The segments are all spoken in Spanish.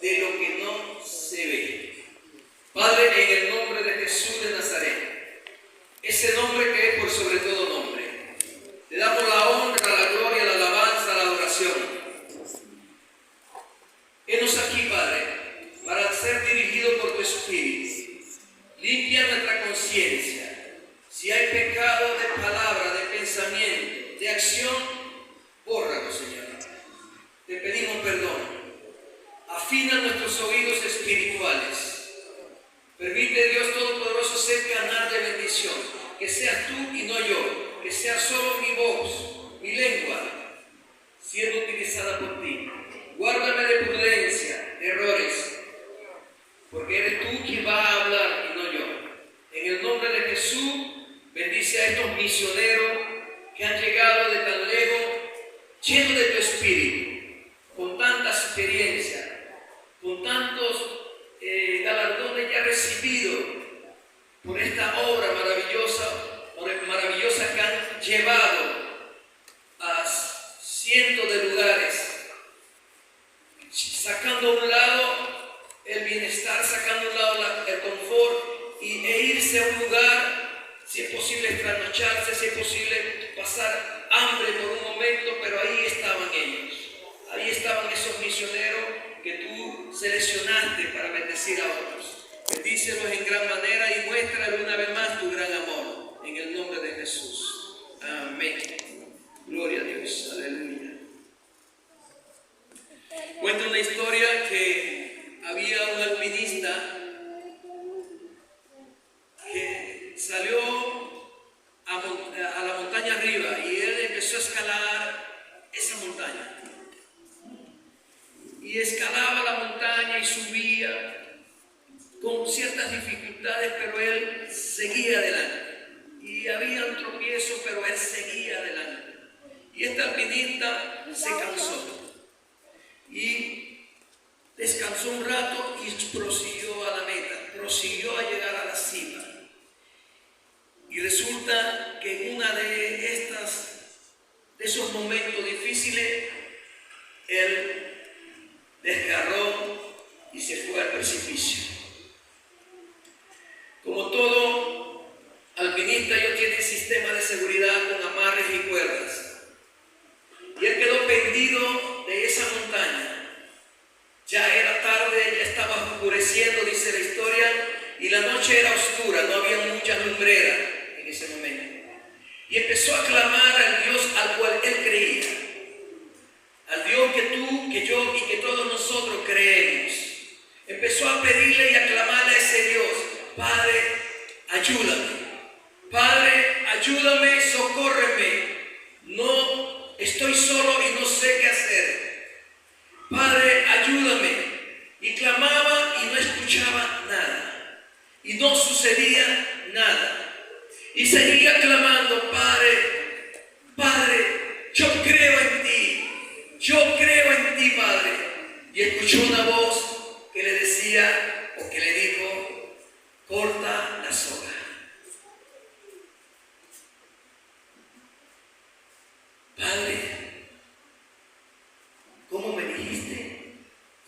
de lo que no se ve. Padre, en el nombre de Jesús de Nazaret, ese nombre que es por sobre todo nombre, te damos la honra, la gloria, la alabanza, la adoración. Henos aquí, Padre, para ser dirigido por tu Espíritu. Limpia nuestra conciencia. Si hay pecado de palabra, de pensamiento, de acción, bórralo, Señor. Te pedimos perdón. Afina nuestros oídos espirituales. Permite, Dios Todopoderoso, ser canal de bendición. Que seas tú y no yo. Que sea solo mi voz, mi lengua, siendo utilizada por ti. Guárdame de prudencia, de errores, porque eres tú quien va a hablar y no yo. En el nombre de Jesús, bendice a estos misioneros que han llegado de tan lejos, llenos de tu espíritu, con tanta experiencia, con tantos galardones ya recibidos por esta obra maravillosa que han llevado a cientos de lugares, sacando a un lado el bienestar, sacando a un lado el confort e irse a un lugar, si es posible trasnocharse, si es posible pasar hambre por un momento, pero ahí estaban ellos, ahí estaban esos misioneros que tú seleccionaste para bendecir a otros. Bendícelos en gran manera y muéstrale una vez más tu gran amor, en el nombre de Jesús. Amén. Gloria a Dios. Aleluya. Cuenta una historia que había un alpinista que salió a la montaña arriba y él empezó a escalar esa montaña. Y escalaba la montaña y subía con ciertas dificultades, pero él seguía adelante. Y había un tropiezo, pero él seguía adelante. Y este alpinista se cansó. Y descansó un rato y prosiguió a la meta, prosiguió a llegar a la cima. Y resulta que en una de esos momentos difíciles, él desgarró y se fue al precipicio. Como todo alpinista, ellos tienen sistema de seguridad con amarres y cuerdas. Y él quedó pendido de esa montaña. Ya era tarde, ya estaba oscureciendo, dice la historia, y la noche era oscura, no había mucha lumbrera en ese momento. Y empezó a clamar al Dios al cual él creía, al Dios que tú, que yo y que todos nosotros creemos. Empezó a pedirle y a clamarle a ese Dios: Padre, ayúdame. Padre, ayúdame, socórreme. No estoy solo y no sé qué hacer. Padre, ayúdame. Y clamaba y no escuchaba nada. Y no sucedía nada. Y seguía clamando: Padre, Padre, yo creo en ti. Yo creo en ti, Padre. Y escuchó una voz que le decía, o que le dijo: corta la soga. Padre, ¿cómo me dijiste?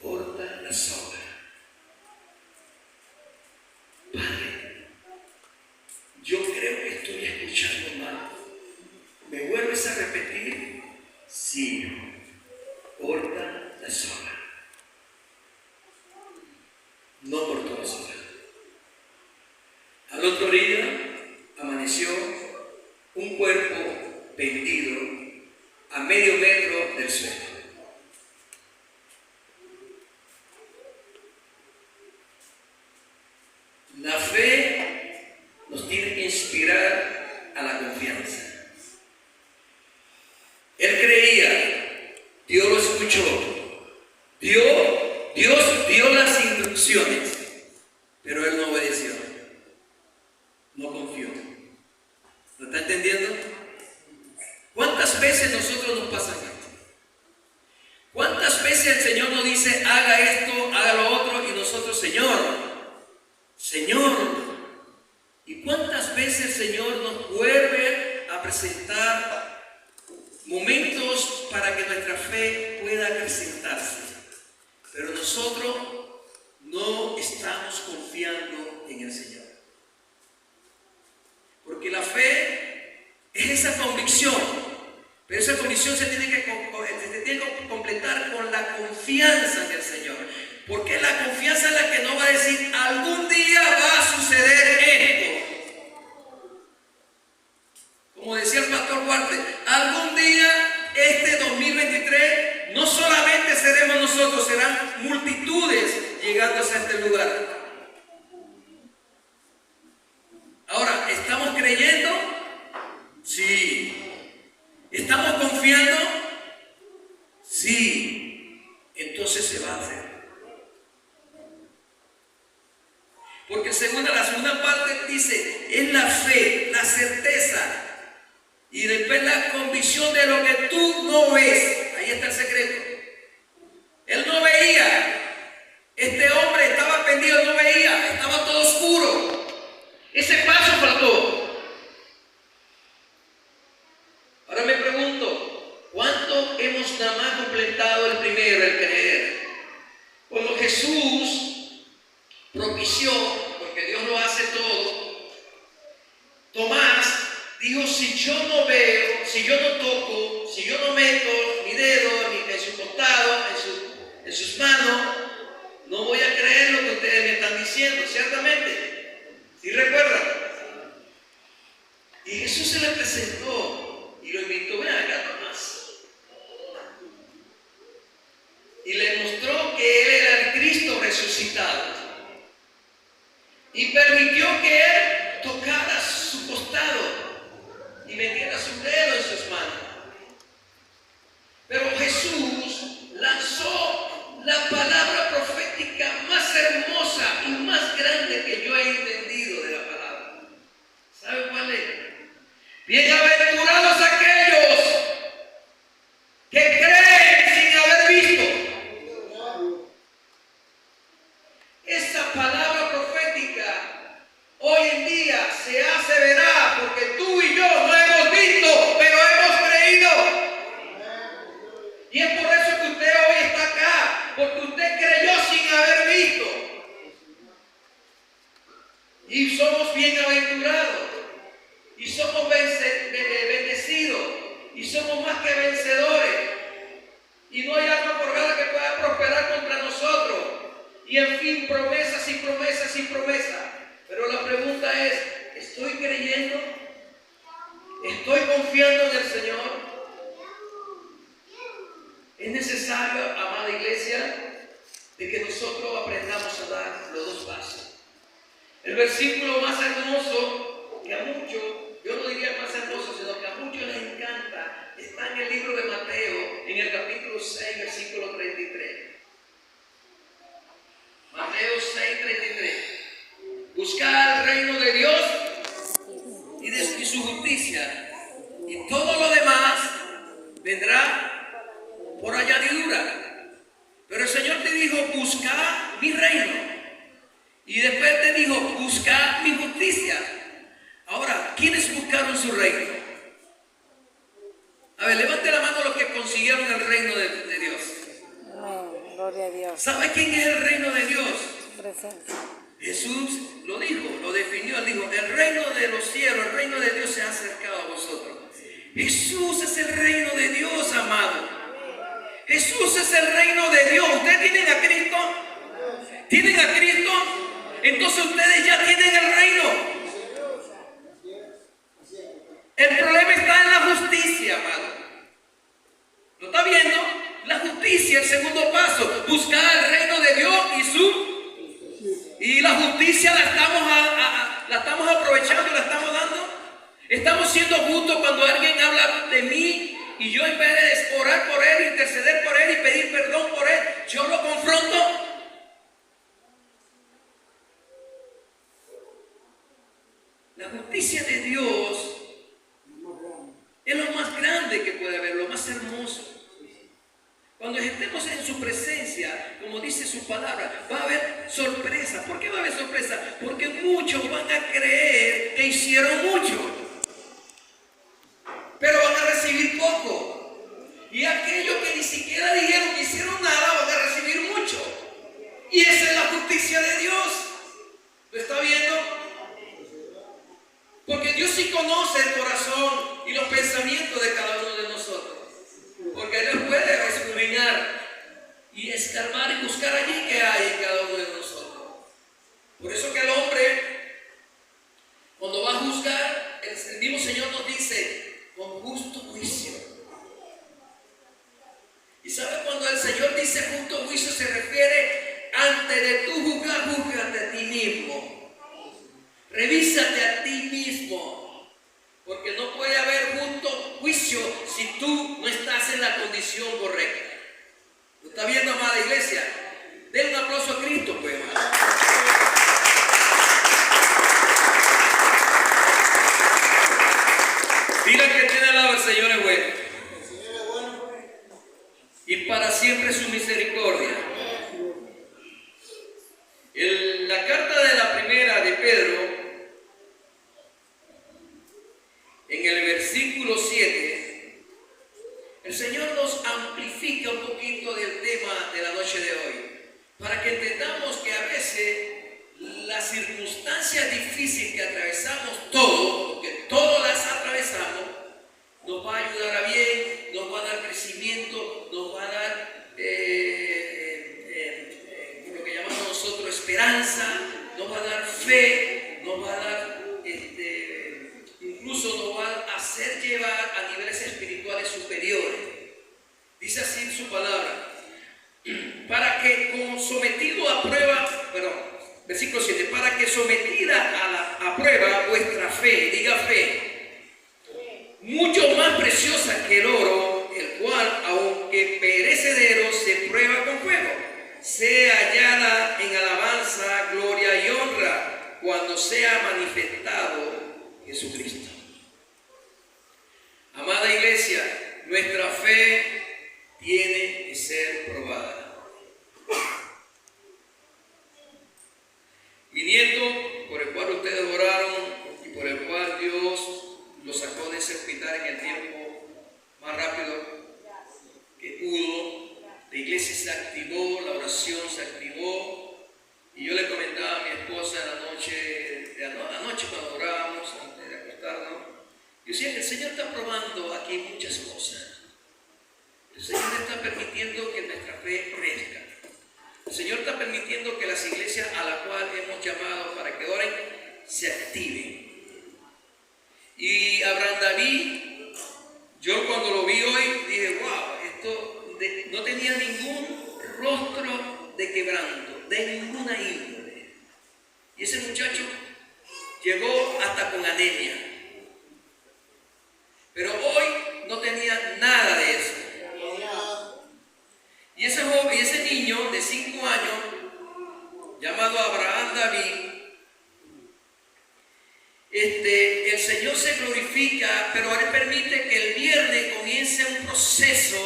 Corta la soga. Padre, yo creo que estoy escuchando mal. ¿Me vuelves a repetir? Sí, corta la soga. No cortó la soga. Al otro día amaneció un cuerpo pendido a medio metro del suelo. La fe nos tiene que inspirar a la confianza. Él creía, Dios lo escuchó, Dios dio las instrucciones, pero él no obedeció, no confió. ¿Lo está entendiendo? ¿Cuántas veces nosotros nos pasa esto? ¿Cuántas veces el Señor nos dice: haga esto, haga lo otro, y nosotros: Señor? ¿Y cuántas veces el Señor nos vuelve a presentar momentos para que nuestra fe pueda acrecentarse? Pero nosotros no estamos confiando en el Señor. Porque la fe es esa convicción, pero esa convicción se tiene que completar con la confianza en el Señor. Porque la confianza es la que nos va a decir, algún día va a suceder esto. Como decía el pastor Duarte, algún día este 2023 no solamente seremos nosotros, serán multitudes llegando a este lugar. Ahora, ¿estamos creyendo? Sí. ¿Estamos confiando? Sí. Entonces se va a hacer. Porque la segunda parte dice, es la fe, la certeza. Y después la convicción de lo que tú no ves. Ahí está el secreto. Él no veía. Este hombre estaba perdido, no veía. Estaba todo oscuro. Ese paso faltó. Ahora me pregunto, ¿cuánto hemos nada más completado el primero, el creer? Cuando Jesús propició, porque Dios lo hace todo, Tomás dijo, si yo no veo, si yo no toco, si yo no meto mi dedo en su costado, en sus manos, no voy a creer lo que ustedes me están diciendo, ciertamente. ¿Sí recuerdan? Y Jesús se le presentó y lo invitó, ven acá, Tomás. Y le mostró que él era el Cristo resucitado. Y permitió que él tocara su costado y metiera su dedo en sus manos. Pero Jesús lanzó la palabra profética más hermosa y más grande que yo he entendido de la palabra. ¿Sabe cuál es? Bienaventurados aquellos que creen sin haber visto. Esa palabra profética hoy en día se hace veraz porque tú y yo no hemos visto, pero hemos creído. Y es por eso que usted hoy está acá, porque usted creyó sin haber visto. Y somos bienaventurados, y somos bendecidos, y somos más que vencedores. Y no hay arma forjada que pueda prosperar contra nosotros. Y en fin, promesas y promesas y promesas. Pero la pregunta es, ¿estoy creyendo? ¿Estoy confiando en el Señor? Es necesario, amada iglesia, de que nosotros aprendamos a dar los dos pasos. El versículo más hermoso, que a muchos, yo no diría más hermoso, sino que a muchos les encanta, está en el libro de Mateo, en el capítulo 6, versículo 33. Mateo 6, 33. Buscar el reino de Dios y su justicia, y todo lo demás vendrá por añadidura. Pero el Señor te dijo, buscad mi reino, y después te dijo, buscad mi justicia. Ahora, ¿quiénes buscaron su reino? A ver, levante la mano los que consiguieron el reino de Dios. Amén, gloria a Dios. ¿Sabe quién es el reino de Dios? Presencia. Jesús lo dijo, lo definió, él dijo, el reino de los cielos, el reino de Dios se ha acercado a vosotros. Jesús es el reino de Dios, amado. Jesús es el reino de Dios. ¿Ustedes tienen a Cristo? ¿Tienen a Cristo? Entonces ustedes ya tienen el reino. El problema está en la justicia, amado. ¿Lo está viendo? La justicia, el segundo paso. Buscar el reino de Dios y la justicia la estamos aprovechando, la estamos dando. Estamos siendo justos cuando alguien habla de mí y yo en vez de orar por él, interceder por él y pedir perdón por él, yo lo confronto. La justicia de Dios es lo más grande que puede haber, lo más hermoso. Cuando estemos en su presencia, como dice su palabra, va a haber sorpresa. ¿Por qué va a haber sorpresa? Porque muchos van a creer que hicieron mucho, pero van a recibir poco. Y aquellos que ni siquiera dijeron que hicieron nada, van a recibir mucho. sí conoce el corazón y los pensamientos de cada uno de nosotros. Porque Dios puede escudriñar y escarbar y buscar allí que hay en cada uno de nosotros. Por eso que el hombre, cuando va a juzgar, el mismo Señor nos dice, con justo juicio. Y sabe, cuando el Señor dice justo juicio, se refiere antes de tú juzgar, júzgate a ti mismo. Revísate a ti mismo. Porque no puede haber justo juicio si tú no estás en la condición correcta. ¿Lo está viendo, amada iglesia? Den un aplauso a Cristo, pues, hermano. Diga que tiene al lado el Señor es bueno. Y para siempre su misericordia. La carta de la primera de Pedro, en el versículo 7, el Señor nos amplifica un poquito del tema de la noche de hoy, para que entendamos que a veces las circunstancias difíciles que atravesamos todos, porque todos las atravesamos, nos va a ayudar a bien, nos va a dar crecimiento, nos va a dar lo que llamamos nosotros esperanza, nos va a dar fe, nos va a dar, incluso nos va a hacer llevar a niveles espirituales superiores. Dice así su palabra, para que como sometido a prueba, versículo 7, para que sometida a prueba vuestra fe, diga fe, mucho más preciosa que el oro, el cual, aunque perecedero, se prueba con fuego, sea hallada en alabanza, gloria y honra, cuando sea manifestado Jesucristo. Amada iglesia, nuestra fe tiene que ser probada. Viniendo por el cual ustedes oraron y por el cual Dios lo sacó de ese hospital en el tiempo más rápido que pudo, la iglesia se activó, la oración se activó, y yo le comentaba a mi esposa anoche cuando orábamos, antes de acostarnos, yo decía que el Señor está probando aquí muchas cosas. El Señor está permitiendo que nuestra fe crezca. El Señor está permitiendo que las iglesias a las cuales hemos llamado para que oren se activen. Y Abraham David, yo cuando lo vi hoy dije, wow, esto no tenía ningún rostro de quebranto, de ninguna índole. Y ese muchacho llegó hasta con anemia. Pero hoy no tenía nada de eso. Y ese joven, y ese niño de 5 años, llamado Abraham David, el Señor se glorifica, pero ahora permite que el viernes comience un proceso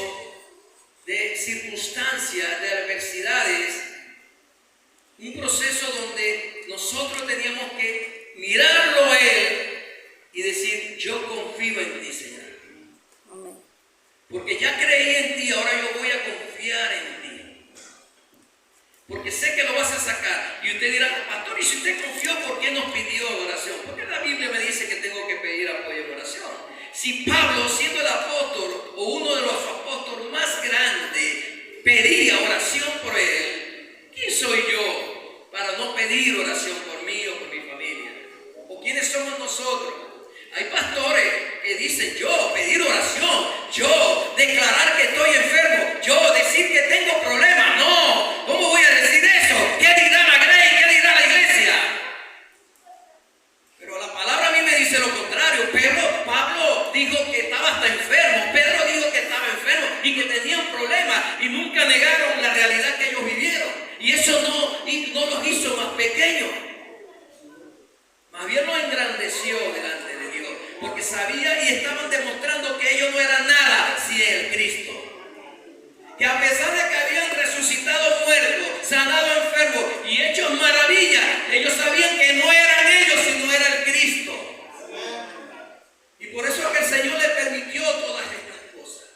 de circunstancias, de adversidades, un proceso donde nosotros teníamos que mirarlo a Él y decir, yo confío en ti, Señor. Amén. Porque ya creí en ti, ahora yo voy a confiar en ti. Porque sé que lo vas a sacar. Y usted dirá, pastor, ¿y si usted confió, por qué nos pidió oración? Porque la Biblia me dice que tengo que pedir apoyo en oración. Si Pablo, siendo el apóstol o uno de los apóstoles más grandes, pedía oración por él, ¿quién soy yo para no pedir oración por mí o por mi familia? ¿O quiénes somos nosotros? Hay pastores que dicen, yo pedir oración, yo declarar que estoy enfermo, yo decir que tengo problemas. No, ¿cómo voy a decir eso? ¿Qué dirá la Grey? ¿Qué dirá la iglesia? Pero la palabra a mí me dice lo contrario. Pablo dijo que estaba hasta enfermo, Pedro dijo que estaba enfermo y que tenían problemas y nunca negaron la realidad que ellos vivieron. Y eso no los hizo más pequeños. Más bien los engrandeció delante de Dios, porque sabía y estaban demostrando que ellos no eran nada sin el Cristo. Que a pesar de que habían resucitado muertos, sanado enfermos y hecho maravillas, ellos sabían que no eran ellos, sino era el Cristo. Y por eso es que el Señor les permitió todas estas cosas.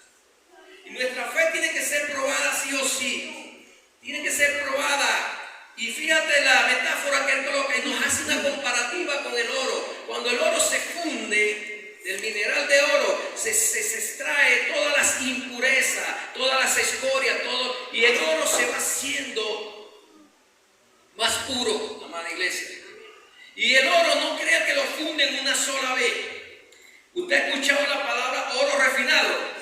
Y nuestra fe tiene que ser probada sí o sí. Tiene que ser probada. Y fíjate la metáfora que él coloca y nos hace una comparativa con el oro. Cuando Cuando el oro se funde, del mineral de oro, se extrae todas las impurezas, todas las escorias, todo, y el oro se va haciendo más puro, amada iglesia. Y el oro no crea que lo funden una sola vez. ¿Usted ha escuchado la palabra oro refinado?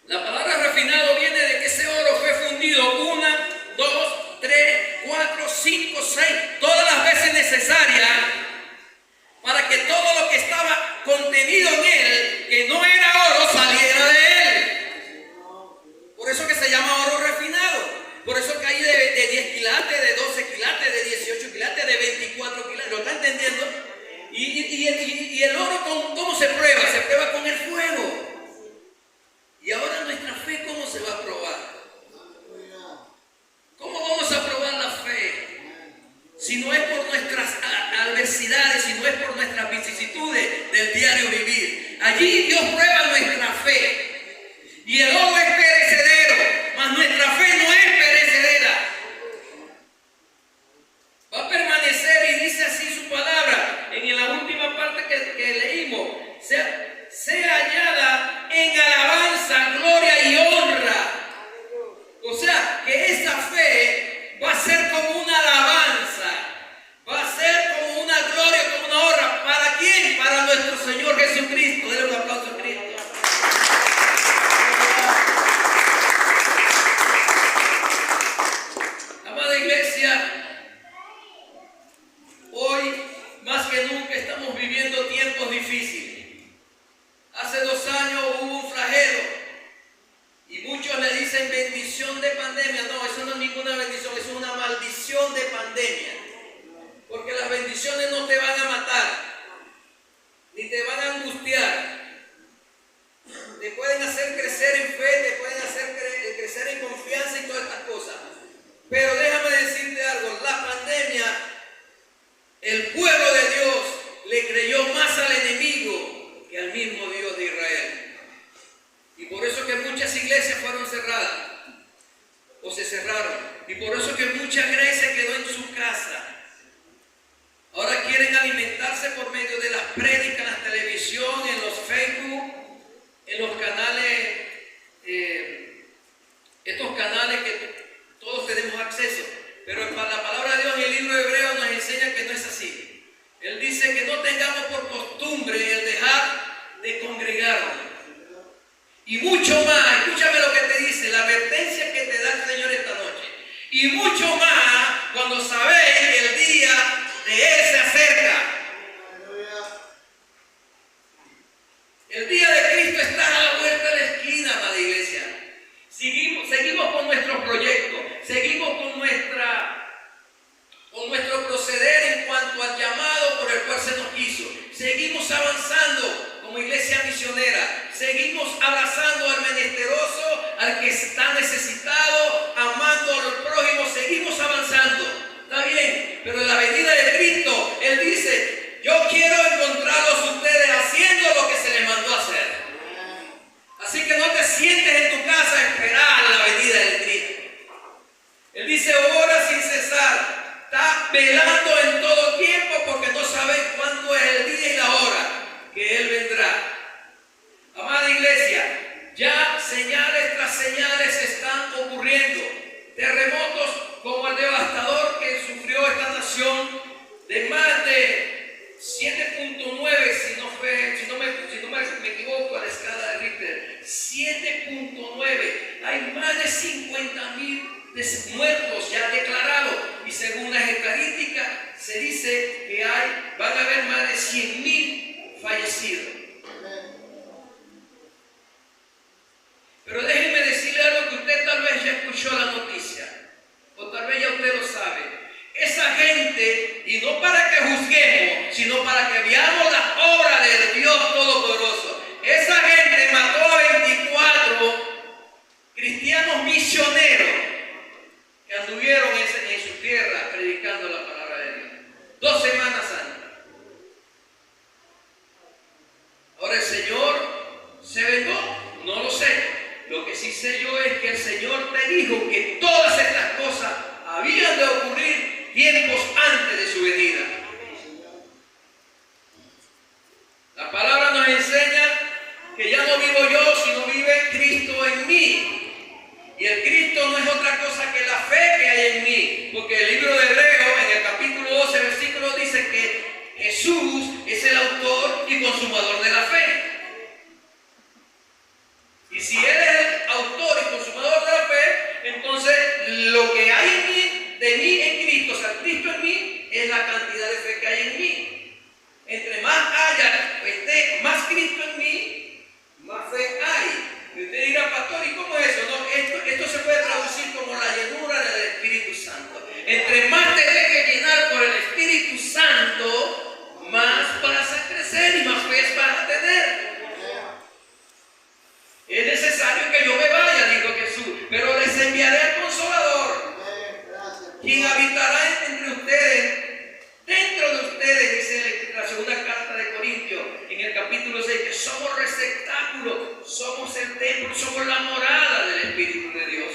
La palabra refinado viene de que ese oro fue fundido 1, 2, 3, 4, 5, 6, todas las veces necesarias para que todo lo que estaba contenido en él, que no era oro, saliera de él. Por eso que se llama oro refinado. Por eso que hay de 10 quilates, de 12 quilates, de 18 quilates, de 24 quilates. ¿Lo está entendiendo? Y el oro, ¿cómo se prueba? Se prueba con el fuego. Y ahora nuestra fe, ¿cómo se va a probar? ¿Cómo vamos a probar la fe? Si no es por nuestras adversidades, si no es por nuestras vicisitudes del diario vivir. Allí Dios prueba nuestra fe. Y el oro es perecedero, mas nuestra fe no es perecedera. Va a permanecer, y dice así su palabra, en la última parte que leímos, sea hallada en alabanza, gloria y honra. O sea, que esta fe va a ser como una alabanza, va a ser como una gloria, como una honra. ¿Para quién? Para nuestro Señor Jesucristo. Denle un aplauso a Cristo. Amada iglesia, hoy más que nunca estamos viviendo tiempos difíciles. Hace 2 años hubo un flagelo y muchos le dicen bendición de pandemia. No, eso no es ninguna bendición, eso es una maldición de pandemia. Porque las bendiciones no te van a matar, ni te van a angustiar. Te pueden hacer crecer en fe, te pueden hacer crecer en confianza y todas estas cosas. Pero déjame decirte algo, la pandemia, el pueblo de Dios le creyó más al enemigo que al mismo Dios de Israel. Y por eso que muchas iglesias fueron cerradas o se cerraron. Y por eso que mucha iglesia quedó en su casa. Ahora quieren alimentarse por medio de las prédicas en la televisión, en los Facebook, en los canales, estos canales que todos tenemos acceso. Pero la palabra de Dios en el libro de Hebreos nos enseña que no es así. Él dice que no tengamos por costumbre el dejar de congregarnos. Y mucho más, escúchame lo que te dice, la advertencia que te da el Señor esta noche. Y mucho más cuando sabéis que el día de Él se acerca. El día de Cristo está a la vuelta de la esquina, amada iglesia. Seguimos con nuestros proyectos, seguimos con nuestro proceder en cuanto al llamado por el cual se nos hizo. Seguimos avanzando como iglesia misionera. Seguimos abrazando al menesteroso, al que está necesitado, amando al prójimo. Seguimos avanzando. Está bien, pero en la venida de Cristo, Él dice, yo quiero encontrarlos ustedes haciendo lo que se les mandó a hacer. Así que no te sientes en tu casa a esperar la venida de Cristo. Él dice, ora sin cesar. Está velando en todo tiempo porque no saben cuándo es el día y la hora que Él vendrá. Amada iglesia, ya señales tras señales están ocurriendo. Terremotos como el devastador que sufrió esta nación de más de 7.9, si no me equivoco a la escala de Richter, 7.9. Hay más de 50,000 muertos ya declarados, y según las estadísticas se dice que van a haber más de 100,000 fallecidos. Pero déjenme decirle algo que usted tal vez ya escuchó la noticia, o tal vez ya usted lo sabe. Esa gente, y no para que juzguemos, sino para que veamos la obra del Dios Todopoderoso, esa gente mató a 24 cristianos misioneros que anduvieron en su tierra predicando la palabra de Dios. 2 semanas antes. Ahora el Señor se vengó, no lo sé. Lo que sí sé yo es que el Señor te dijo que todas estas cosas habían de ocurrir tiempos antes de su venida. Porque el libro de Hebreos, en el capítulo 12, versículo, dice que Jesús es el autor y consumador de la fe. Y si Él es el autor y consumador de la fe, entonces lo que hay en mí, de mí en Cristo, o sea, Cristo en mí, es la cantidad de fe que hay en mí. Entre más haya, esté más Cristo en mí, más fe hay. Y usted dirá, pastor, ¿y cómo es eso? No, esto se puede traducir como la llenura del Espíritu Santo. Entre más te dejes llenar por el Espíritu Santo, más vas a crecer y más fe vas a tener. Es necesario que yo me vaya, dijo Jesús, pero les enviaré al Consolador, quien habitará entre ustedes, dentro de ustedes, dice la segunda carta de Corintios, en el capítulo 6, que somos receptáculos, somos el templo, somos la morada del Espíritu de Dios.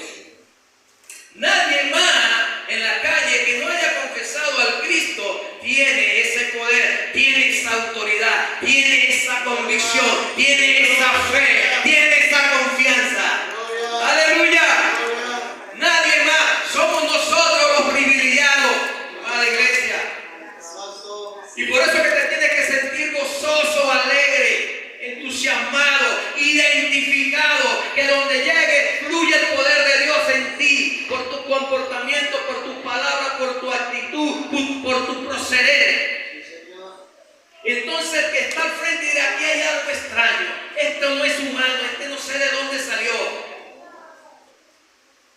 Nadie más en la calle que no haya confesado al Cristo tiene ese poder, tiene esa autoridad, tiene esa convicción, tiene esa fe, tiene esa confianza. ¡Aleluya! Nadie más, somos nosotros los privilegiados, amada iglesia. Y por eso que te tienes que sentir gozoso, alegre, entusiasmado, identificado, que donde llegue fluye el poder de Dios en ti, por tu comportamiento, por tus palabras, por tu actitud, por tu proceder. Entonces el que está al frente de aquí hay algo extraño. Esto no es humano, no sé de dónde salió.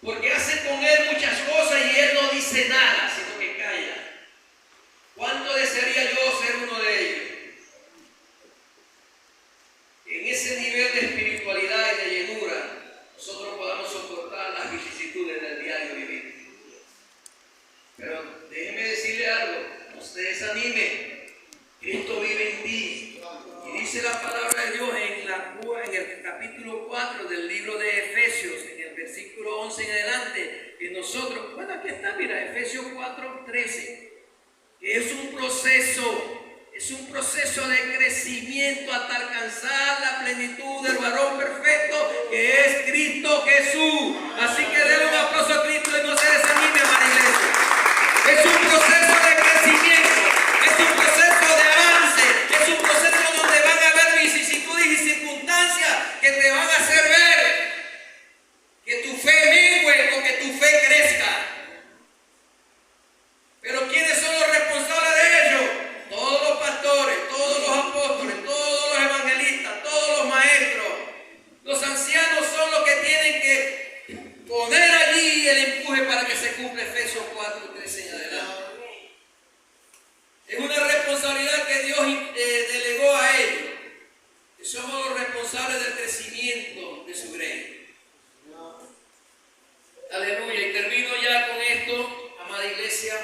Porque hace con él muchas cosas y él no dice nada, sino que calla. ¿Cuánto desearía yo ser uno de ellos? En ese nivel de espiritualidad y de llenura, nosotros podamos soportar las vicisitudes del diario vivir. Pero déjeme decirle algo, no se desanime. Cristo vive en ti. Y dice la palabra de Dios en el capítulo 4 del libro de Efesios, en el versículo 11 en adelante, que nosotros, bueno, aquí está, mira, Efesios 4:13, que es un proceso de crecimiento hasta alcanzar la plenitud del varón perfecto, que es Cristo Jesús. Así que denle un aplauso a Cristo y no se desanime, amada iglesia. Es un proceso de crecimiento, es un proceso de avance, es un proceso donde van a haber vicisitudes y circunstancias que te van a hacer ver que tu fe mengue o que tu fe crezca. Pero ¿quiénes son los responsables de ello? Todos los pastores, todos los apóstoles, todos los evangelistas, todos los maestros. Los ancianos son los que tienen que poner allí el empuje para que se cumpla Efesios 4:13 en adelante. Es una responsabilidad que Dios delegó a ellos. Que somos los responsables del crecimiento de su reino. Aleluya. Y termino ya con esto, amada iglesia.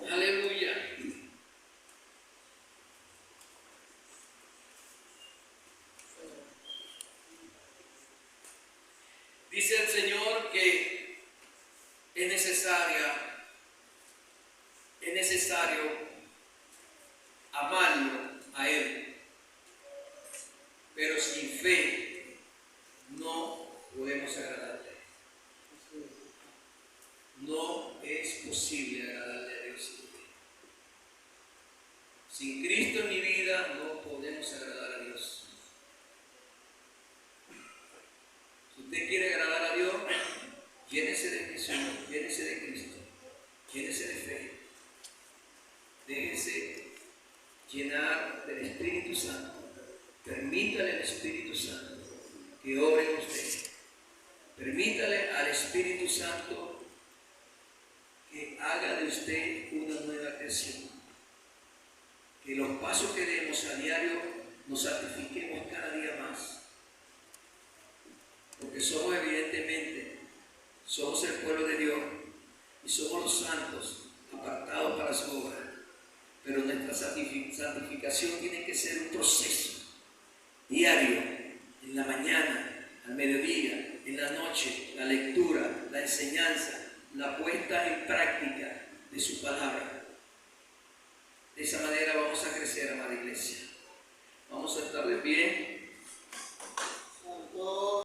Aleluya. Dice el Señor que es necesario amarlo a Él, pero sin fe no podemos agradarle. No es posible agradarle a Dios. Sin Cristo en mi vida no podemos agradar a Dios. Si usted quiere agradar a Dios, llénese de Jesús, llénese de Cristo, llénese de fe. Déjese llenar del Espíritu Santo. Permítale al Espíritu Santo que obre en usted. Permítale al Espíritu Santo que haga de usted una nueva creación. Que los pasos que demos a diario nos santifiquemos cada día más. Porque somos somos el pueblo de Dios y somos los santos apartados para su obra. Pero nuestra santificación tiene que ser un proceso diario, en la mañana, al mediodía, en la noche, la lectura, la enseñanza, la puesta en práctica de su palabra. De esa manera vamos a crecer, amada iglesia. Vamos a estar de pie.